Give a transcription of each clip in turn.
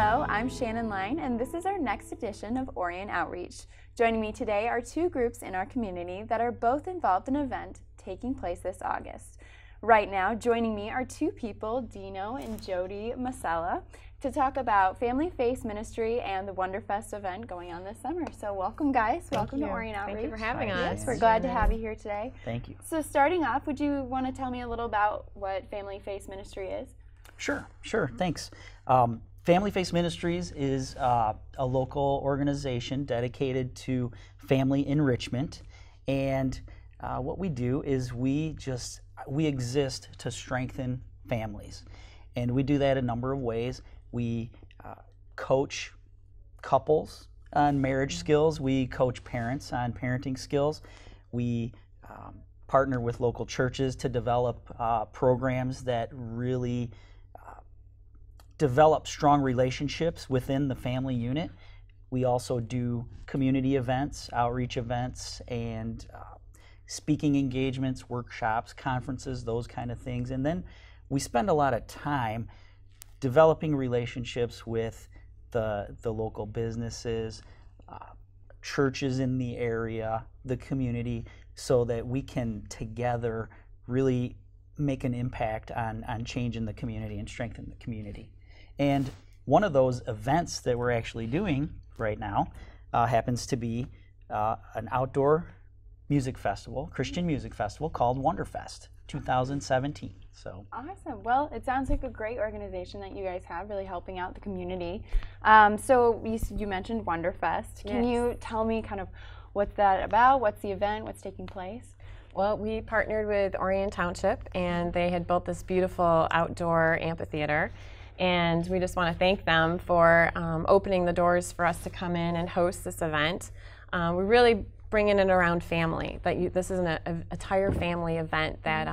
Hello, I'm Shannon and this is our next edition of Orion Outreach. Joining me today are two groups in our community that are both involved in an event taking place this August. Right now, joining me are two people, Dino and Jodie Masella, to talk about Family Face Ministry and the Wonderfest event going on this summer. So welcome, guys. Welcome to Orion Outreach. Thank you for having us. Yes, we're glad to have you here today. Thank you. So starting off, would you want to tell me a little about what Family Face Ministry is? Sure, thanks. Family Face Ministries is a local organization dedicated to family enrichment, and what we do is we exist to strengthen families, and we do that a number of ways. We coach couples on marriage skills. We coach parents on parenting skills. We partner with local churches to develop programs that really develop strong relationships within the family unit. We also do community events, outreach events, and speaking engagements, workshops, conferences, those kind of things. And then we spend a lot of time developing relationships with the local businesses, churches in the area, the community, so that we can together really make an impact on changing the community and strengthen the community. And one of those events that we're actually doing right now happens to be an outdoor music festival, Christian music festival called Wonderfest 2017. So awesome. Well, it sounds like a great organization that you guys have, really helping out the community. So you mentioned Wonderfest. Can you tell me kind of what's that about? What's the event? What's taking place? Well, we partnered with Orion Township, and they had built this beautiful outdoor amphitheater. And we just want to thank them for opening the doors for us to come in and host this event. We're really bringing it around family. This is an entire family event that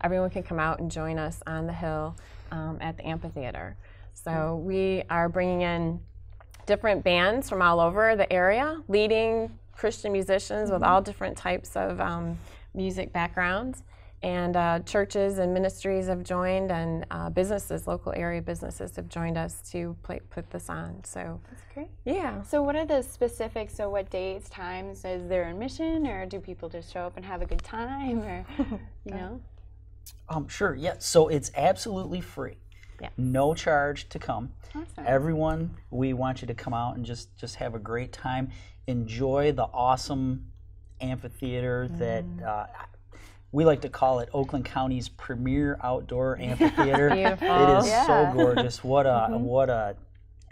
everyone can come out and join us on the hill at the amphitheater. So we are bringing in different bands from all over the area, leading Christian musicians with all different types of music backgrounds. And churches and ministries have joined, and businesses, local area businesses have joined us to put this on. So that's great. Yeah. So what are the specifics? So what dates, times? Is there a mission, or do people just show up and have a good time, or you know? Sure. Yeah. So it's absolutely free. Yeah. No charge to come. Awesome. Everyone, we want you to come out and just have a great time. Enjoy the awesome amphitheater that. We like to call it Oakland County's premier outdoor amphitheater. Beautiful. It is so gorgeous. What a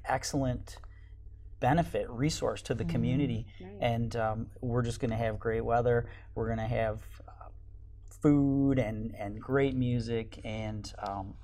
excellent benefit, resource to the community. Nice. And we're just going to have great weather. We're going to have food and great music, and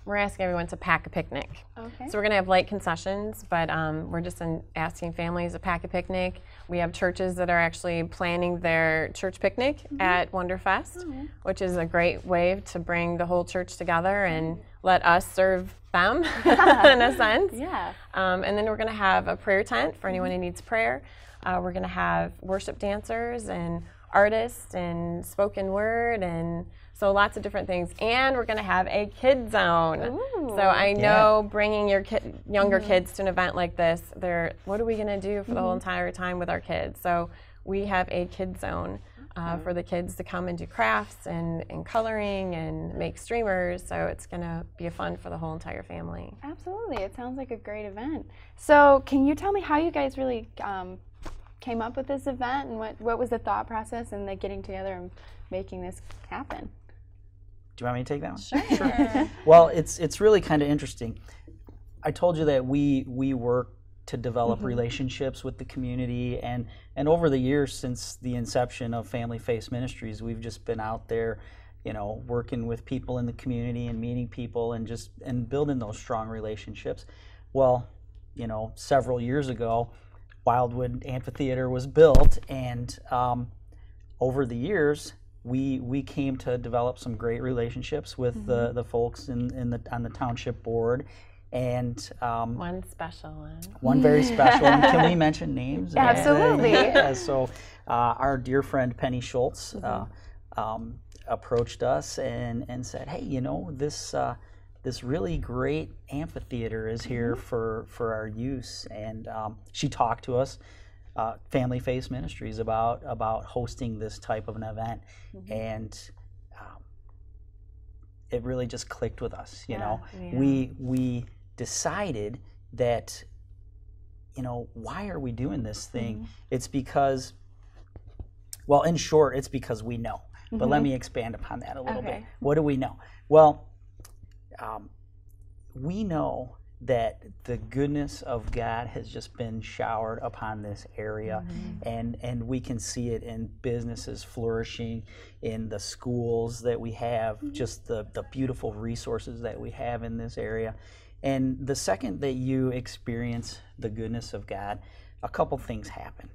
we're asking everyone to pack a picnic. Okay. So we're going to have light concessions, but we're just asking families to pack a picnic. We have churches that are actually planning their church picnic at Wonderfest, which is a great way to bring the whole church together and let us serve them in a sense. Yeah. And then we're going to have a prayer tent for anyone who needs prayer. We're going to have worship dancers and artists and spoken word, and so lots of different things. And we're going to have a kid zone. Ooh. So I know bringing your younger kids to an event like this, what are we going to do for the whole entire time with our kids? So we have a kid zone for the kids to come and do crafts and coloring and make streamers. So it's going to be fun for the whole entire family. Absolutely. It sounds like a great event. So can you tell me how you guys really came up with this event, and what was the thought process in the getting together and making this happen? do you want me to take that one? Sure. Well, it's really kind of interesting. I told you that we work to develop relationships with the community, and over the years since the inception of Family Face Ministries, we've just been out there, working with people in the community and meeting people and building those strong relationships. Well, several years ago, Wildwood Amphitheater was built, and over the years we came to develop some great relationships with the folks on the township board. And one special one. One very special one. Can we mention names? Absolutely. Yeah, so our dear friend Penny Schultz approached us and said, hey, this really great amphitheater is here for our use. And she talked to us, Family Face Ministries, about hosting this type of an event. And it really just clicked with us, you know. We decided that, you know, why are we doing this thing? It's because, well, in short, it's because we know. But let me expand upon that a little bit. What do we know? Well, we know that the goodness of God has just been showered upon this area, and we can see it in businesses flourishing, in the schools that we have, just the beautiful resources that we have in this area. And the second that you experience the goodness of God, a couple things happen.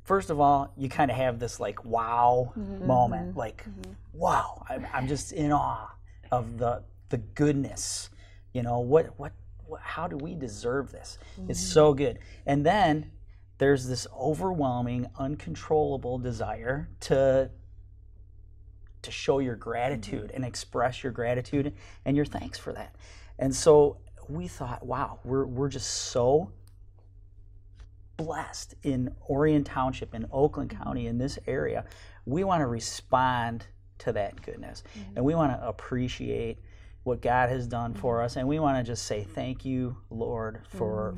First of all, you kind of have this like wow moment, like wow, I'm just in awe of the goodness. You know, what how do we deserve this? It's so good. And then there's this overwhelming, uncontrollable desire to show your gratitude and express your gratitude and your thanks for that. And so we thought, wow, we're just so blessed in Orion Township, in Oakland County, in this area. We want to respond to that goodness, and we want to appreciate what God has done for us, and we want to just say thank you, Lord, for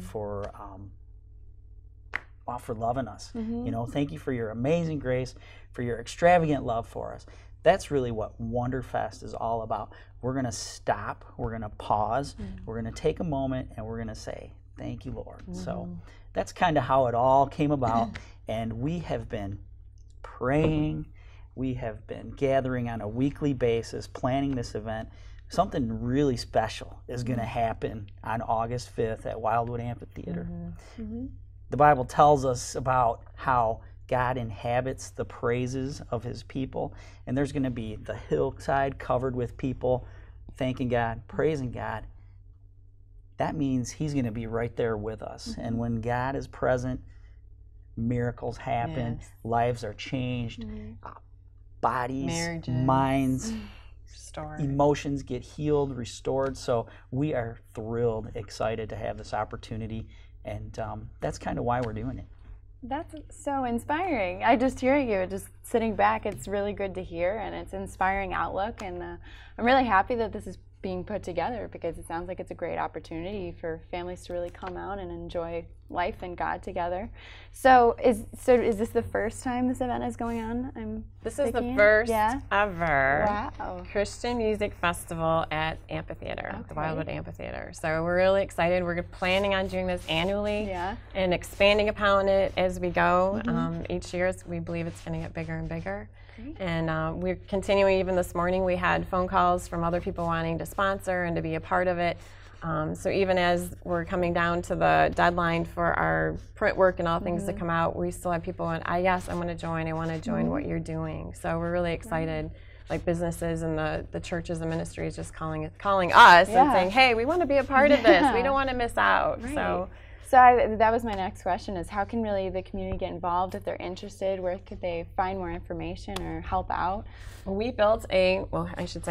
loving us. You know, thank you for your amazing grace, for your extravagant love for us. That's really what Wonderfest is all about. We're going to stop, we're going to pause, we're going to take a moment, and we're going to say thank you, Lord. So that's kind of how it all came about, and we have been praying, we have been gathering on a weekly basis, planning this event. Something really special is going to happen on August 5th at Wildwood Amphitheater. The Bible tells us about how God inhabits the praises of his people, and there's going to be the hillside covered with people thanking God, praising God. That means he's going to be right there with us. And when God is present, miracles happen, lives are changed, bodies, marriages, minds, emotions get healed, restored. So we are thrilled, excited to have this opportunity, and that's kind of why we're doing it. That's so inspiring. I just hearing you, just sitting back, it's really good to hear, and it's inspiring outlook, and I'm really happy that this is being put together, because it sounds like it's a great opportunity for families to really come out and enjoy life and God together. So is this the first time this event is going on? This is the first ever Christian music festival at Amphitheater, the Wildwood Amphitheater. So we're really excited. We're planning on doing this annually and expanding upon it as we go. Each year we believe it's going to get bigger and bigger. And we're continuing. Even this morning we had phone calls from other people wanting to sponsor and to be a part of it. So even as we're coming down to the deadline for our print work and all things to come out, we still have people going, yes, I want to join. I want to join what you're doing. So we're really excited. Like businesses and the churches and ministries just calling us and saying, hey, we want to be a part of this. We don't want to miss out. So that was my next question, is how can really the community get involved if they're interested? Where could they find more information or help out? Well, he built a wonderful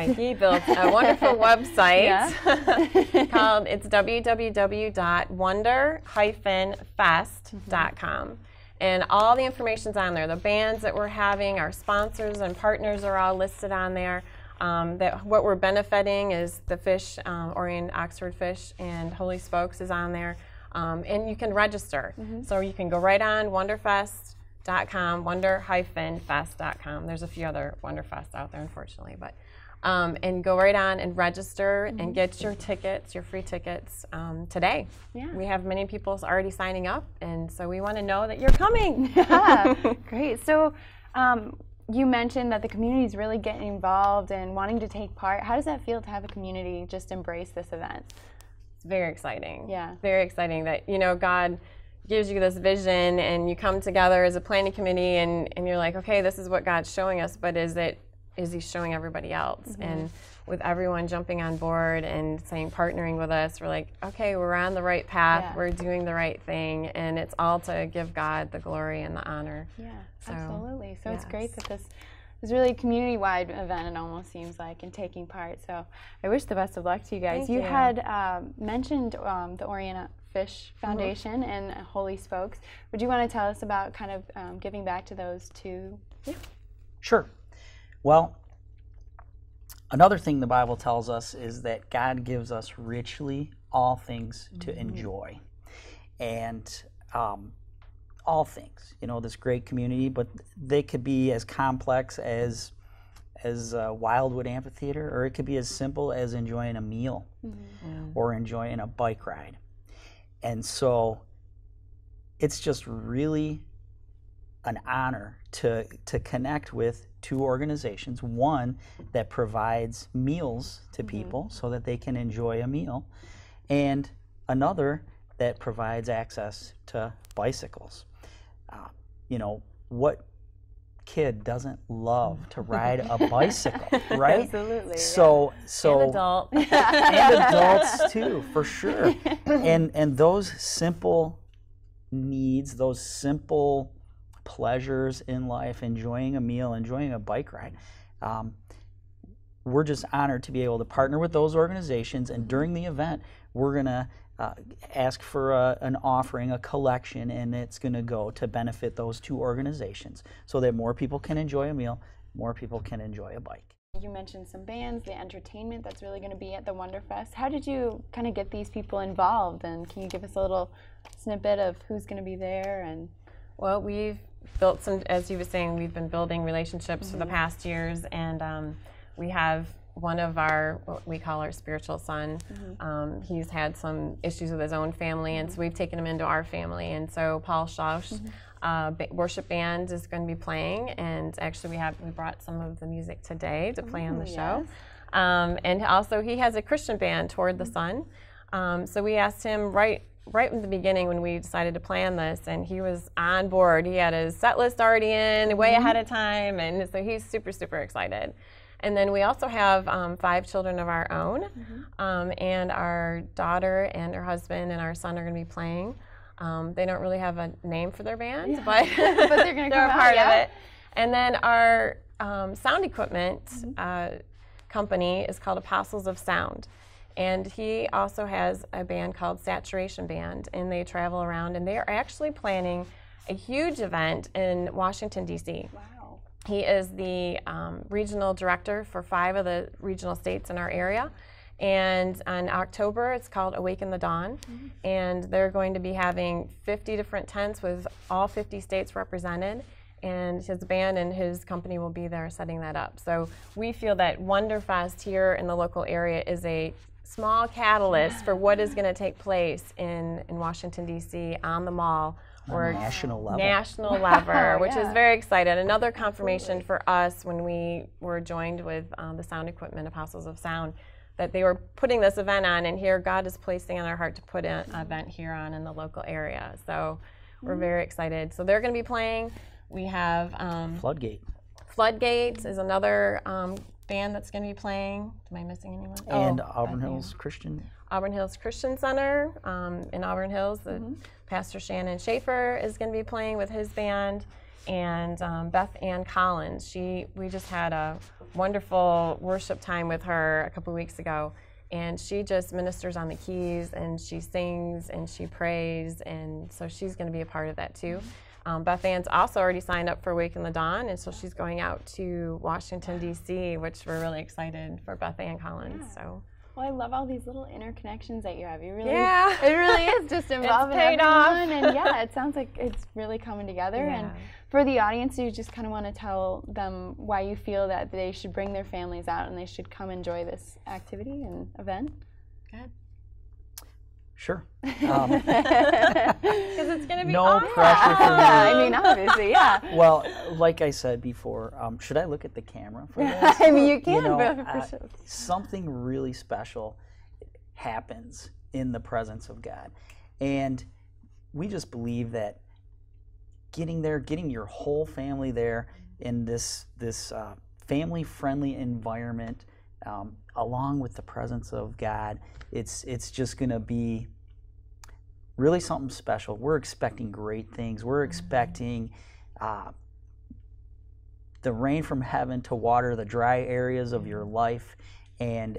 website called, it's www.wonder-fest.com. And all the information's on there. The bands that we're having, our sponsors and partners are all listed on there. What we're benefiting is the fish, Orion Oxford Fish and Holy Spokes is on there. And you can register. So you can go right on wonderfest.com, wonder-fest.com. There's a few other Wonderfests out there, unfortunately, but and go right on and register and get your tickets, your free tickets today. We have many people already signing up, and so we want to know that you're coming. Great. So you mentioned that the community is really getting involved and wanting to take part. How does that feel to have a community just embrace this event? Very exciting. Very exciting that, you know, God gives you this vision and you come together as a planning committee and you're like, okay, this is what God's showing us, but is he showing everybody else? And with everyone jumping on board and saying, partnering with us, we're like, okay, we're on the right path, we're doing the right thing, and it's all to give God the glory and the honor. Absolutely. So it's great that It's really a community-wide event, it almost seems like, and taking part. So I wish the best of luck to you guys. Thank you you. had mentioned the Orion Fish Foundation and Holy Spokes. Would you want to tell us about kind of giving back to those two? Yeah. Sure. Well, another thing the Bible tells us is that God gives us richly all things to enjoy. And all things, you know, this great community, but they could be as complex as Wildwood Amphitheater, or it could be as simple as enjoying a meal or enjoying a bike ride. And so it's just really an honor to connect with two organizations, one that provides meals to people so that they can enjoy a meal, and another that provides access to bicycles. You know, what kid doesn't love to ride a bicycle, right? Absolutely. So And adult. and adults too, for sure. And those simple needs, those simple pleasures in life, enjoying a meal, enjoying a bike ride, we're just honored to be able to partner with those organizations. And during the event, we're going to ask for an offering, a collection, and it's going to go to benefit those two organizations so that more people can enjoy a meal, more people can enjoy a bike. You mentioned some bands, the entertainment that's really going to be at the Wonderfest. How did you kind of get these people involved, and can you give us a little snippet of who's going to be there? And Well, we've built some, as you were saying, we've been building relationships for the past years, and we have one of our, what we call our spiritual son. He's had some issues with his own family, and so we've taken him into our family. And so Paul Schausch, worship band, is going to be playing, and actually we brought some of the music today to play on the show. And also he has a Christian band, Toward the Sun. So we asked him right in the beginning when we decided to plan this, and he was on board. He had his set list already in way ahead of time, and so he's super, super excited. And then we also have 5 children of our own, and our daughter and her husband and our son are going to be playing. They don't really have a name for their band, but, but they're going to they're come a part out, of it. And then our sound equipment company is called Apostles of Sound. And he also has a band called Saturation Band, and they travel around, and they are actually planning a huge event in Washington, D.C. Wow. He is the regional director for 5 of the regional states in our area. And in October, it's called Awaken the Dawn. And they're going to be having 50 different tents with all 50 states represented. And his band and his company will be there setting that up. So we feel that Wonderfest here in the local area is a small catalyst for what is going to take place in Washington, D.C. on the mall. On a national level. National level, which yeah. is very exciting. Another confirmation for us when we were joined with the sound equipment Apostles of Sound, that they were putting this event on, and here God is placing on our heart to put an event here on in the local area. So we're very excited. So they're going to be playing. We have Floodgate. Floodgate is another band that's going to be playing. Am I missing anyone? And Auburn Hills Christian. Auburn Hills Christian Center in Auburn Hills. Pastor Shannon Schaefer is going to be playing with his band, and Beth Ann Collins. We just had a wonderful worship time with her a couple weeks ago, and she just ministers on the keys, and she sings and she prays, and so she's going to be a part of that too. Beth Ann's also already signed up for Awaken the Dawn, and so she's going out to Washington, D.C., which we're really excited for Beth Ann Collins. So. Well, I love all these little interconnections that you have. It really is just involving paid off. everyone, and yeah, it sounds like it's really coming together. Yeah. And for the audience, you just kind of want to tell them why you feel that they should bring their families out and they should come enjoy this activity and event. Good. Sure. Because it's going to be No awesome. pressure for me. I mean, obviously, yeah. Well, like I said before, should I look at the camera for this? I mean, you can, You know, but for sure. something really special happens in the presence of God. And we just believe that getting there, getting your whole family there in this family-friendly environment, along with the presence of God, it's just going to be really something special. We're expecting great things. We're expecting the rain from heaven to water the dry areas of your life, and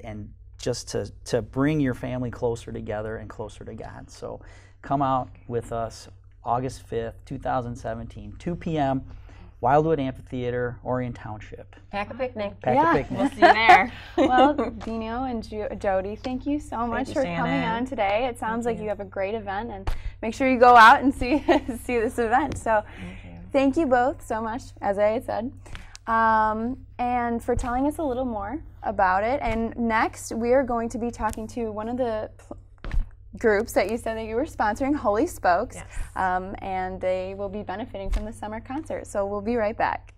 just to bring your family closer together and closer to God. So come out with us August 5th, 2017, 2 p.m., Wildwood Amphitheater, Orion Township. Pack a picnic. Pack a picnic. We'll see you there. Well, Dino and Jodie, thank you so much for coming Shannon. on today. It sounds like you have a great event, and make sure you go out and see this event. So thank you both so much, as I had said, and for telling us a little more about it. And next, we are going to be talking to one of the groups that you said that you were sponsoring, Holy Spokes, Yes. and they will be benefiting from the summer concert. So we'll be right back.